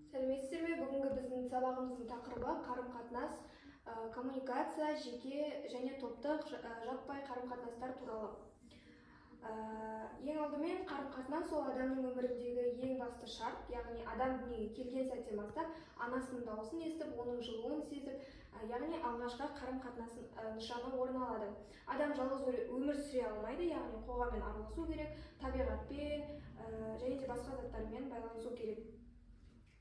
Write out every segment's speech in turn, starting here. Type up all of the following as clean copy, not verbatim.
Сәлеметсіздер ме? Бүгінгі біздің сабағымыздың тақырыбы қарым-қатынас, коммуникация, жеке және топтық жаппай қарым-қатынастар туралы. Ең алдымен қарым-қатынас ол адамның өміріндегі ең басты шарт, яғни адам дүниеге келген сәттен бастап анасының дауысын естіп, оның жылуын сезіп, яғни алғашқы қарым-қатынастың нышаны орын алады. Адам жалғыз өмір сүре алмайды, яғни қоғаммен араласу керек, табиғатпен және де басқа заттармен байланысу керек.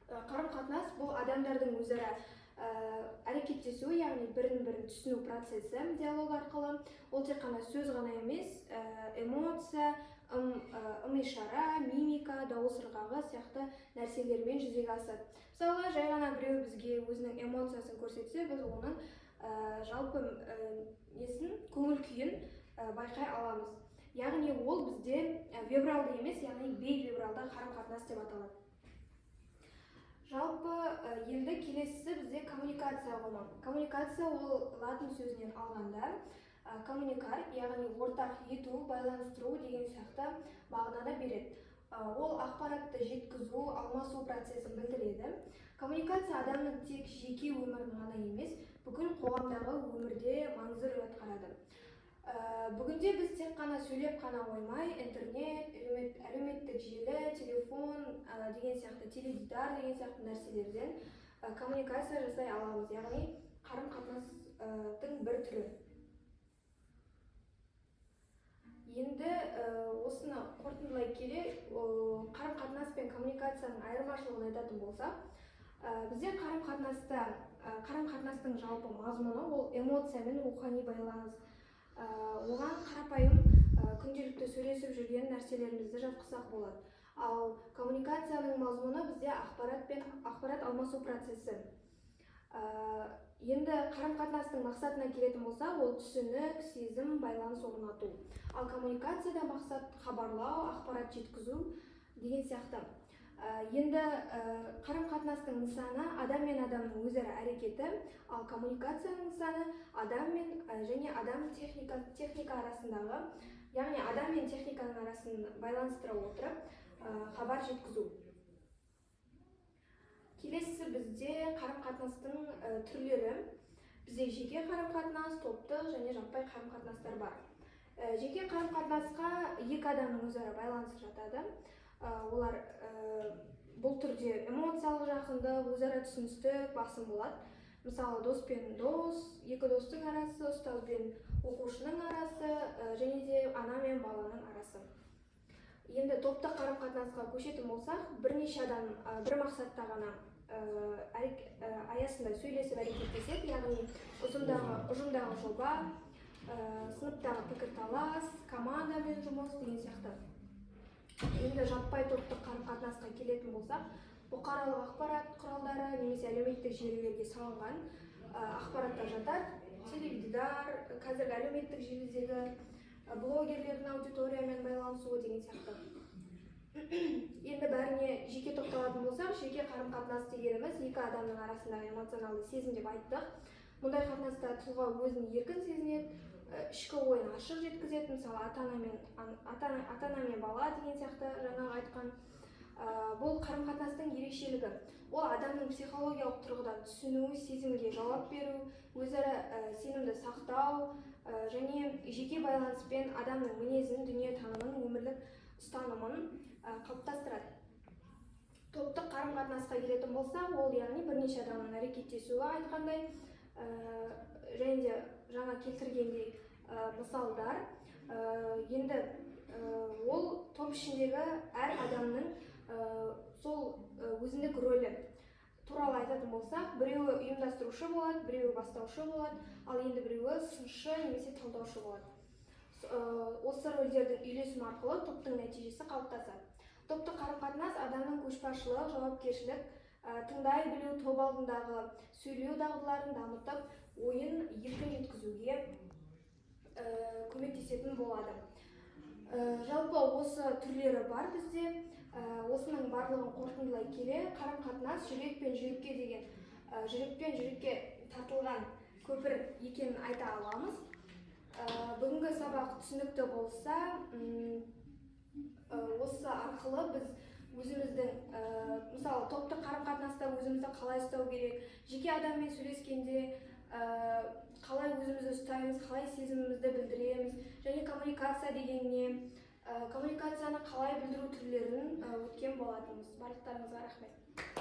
Қарым-қатынас бұл адамдардың өзара әрекеттесуі, яғни бірін-бірін түсіну процесі диалог арқылы. Ол тек қана сөз ғана емес, эмоция, ым-ишара, мимика, дауыс ырғағы сияқты нәрселермен жүзеге асады. Мысалға, жай ғана біреу бізге өзінің эмоциясын көрсетсе, біз оның жалпы көңіл күйін байқай аламыз. Яғни ол бізде вебралды емес, яғни бейвебралды қарым-қатынас деп аталады. Жалпы енді келесісі бізде коммуникация ұғымы. Коммуникация ол латын сөзінен алғанда коммуникар, яғни ортақ ету, байланыстыру деген сияқты мағынаны береді. Ол ақпаратты жеткізу, алмасу процесін білдіреді. Коммуникация адамның тек жеке өмірін ғана емес, бүкіл қоғамдағы өмірде маңызды рөл атқарады. Бүгінде біз тек қана сөйлеп қана қоймай, интернет, әлеуметтік желі, телефон деген сияқты, теледидар деген сияқты нәрселерден коммуникация жасай аламыз, яғни қарым-қатынастың бір түрі. Енді осыны қорытындылай келе, қарым-қатынас пен коммуникацияның айырмашылығын айтатын болсақ, бізде қарым-қатынастың жалпы мазмұны ол эмоция мен рухани байланыс. Оған қарапайым күнделікті сөйлесіп жүрген нәрселерімізді жатқызсақ болады. Ал коммуникацияның мазмұны бізде ақпарат алмасу процесі. Енді қарым-қатынастың мақсатына келетін болса, ол түсінік, сезім, байланыс орнату. Ал коммуникацияда мақсат хабарлау, ақпарат жеткізу деген сияқты. Енді қарым-қатынастың нысаны адам мен адамның өзара әрекеті, ал коммуникацияның нысаны адам және адам техника арасындағы, яғни адам мен техниканың арасын байланыстыра отырып, хабар жеткізу. Келесісі бізде қарым-қатынастың түрлері. Бізде жеке қарым-қатынас, топтық және жаппай қарым-қатынастар бар. Жеке қарым-қатынасқа екі адамның өзара байланысы жатады. Олар бұл түрде эмоциялық жақындық, өзара түсіністік басым болады. Мысалы, дос пен дос, екі достың арасы, ұстаз бен оқушының арасы, және де ана мен баланың арасы. Енді топтық қарым-қатынасқа көшетін болсақ, бірнеше адам бір мақсатта ғана аясында сөйлесіп әрекеттеседі, яғни ұжымдағы жоба, сыныптағы пікірталас, командамен жұмыс деген сияқты. Енді жаппай топтық қарым-қатынасқа келетін болсақ, бұқаралық ақпарат құралдары немесе әлеуметтік желілерге салынған ақпараттар жатады. Теледидар, қазіргі әлеуметтік желідегі блогерлердің аудиториямен байланысуы деген сияқты. Енді бәріне жеке тоқталатын болсақ, жеке қарым-қатынас дегеніміз екі адамның арасындағы эмоционалды сезім деп айттық. Мұндай қатынаста тұлға өзін еркін сезінеді, ішкі ойын ашық жеткізеді, мысалы ата-ана мен бала деген сияқты жаңағы айтқан. Бұл қарым-қатынастың ерекшелігі. Ол адамның психологиялық тұрғыдан түсіну, сезімге жауап беру, өзара сенімді сақтау және жеке байланыспен адамның мінезін, дүниетанымын, өмірлік ұстанымын қалыптастырады. Топтық қарым-қатынасқа келетін болса, ол яғни бірнеше адамның әрекеттесуі айтқандай, және де жаңа келтіргендей мысалдар. Енді ол топ ішіндегі әр адамның сол өзіндік рөлі туралы айтатын болсақ, біреуі ұйымдастырушы болады, біреуі бастаушы болады, ал енді біреуі сыншы немесе талдаушы болады. Осы рөлдердің үйлесімі арқылы топтың нәтижесі қалыптасады. Топтық қарым-қатынас адамның көшбасшылық, жауапкершілік, тыңдай білу, топ алдындағы сөйлеу дағдыларын дамытып, ойын еркін жеткізуге көмектесетін болады. Жалпы осы түрлері бар бізде. Осының барлығын қорытындылай келе, қарым-қатынас жүрек пен жүрекке тартылған көпір екенін айта аламыз. Бүгінгі сабақ түсінікті болса, осы арқылы біз өзіміздің мысалы топтық қарым-қатынаста қалай ұстау керек, жеке адаммен сөйлескенде қалай өзімізді ұстаймыз, қалай сезімімізді білдіреміз, және коммуникация деген не, коммуникацияны қалай білдіру түрлерін өткен болатынбыз. Барлықтарыңызға рахмет.